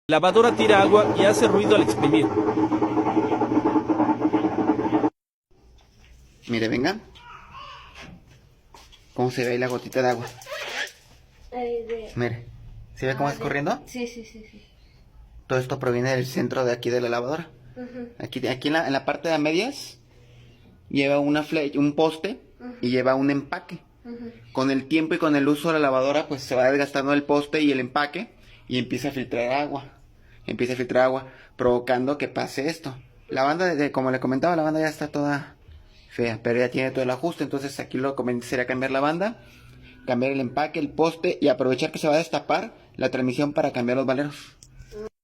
La lavadora tira agua y hace ruido al exprimir. Mire, venga. ¿Cómo se ve ahí la gotita de agua? Mire. ¿Se ve cómo es corriendo? Sí, sí, sí, sí. Todo esto proviene del centro de aquí de la lavadora. Aquí en la parte de a medias lleva un poste y lleva un empaque. Con el tiempo y con el uso de la lavadora, pues se va desgastando el poste y el empaque y empieza a filtrar agua. Empieza a filtrar agua, provocando que pase esto. La banda, como le comentaba, la banda ya está toda fea, pero ya tiene todo el ajuste. Entonces aquí lo conveniente sería cambiar la banda, cambiar el empaque, el poste y aprovechar que se va a destapar la transmisión para cambiar los valeros.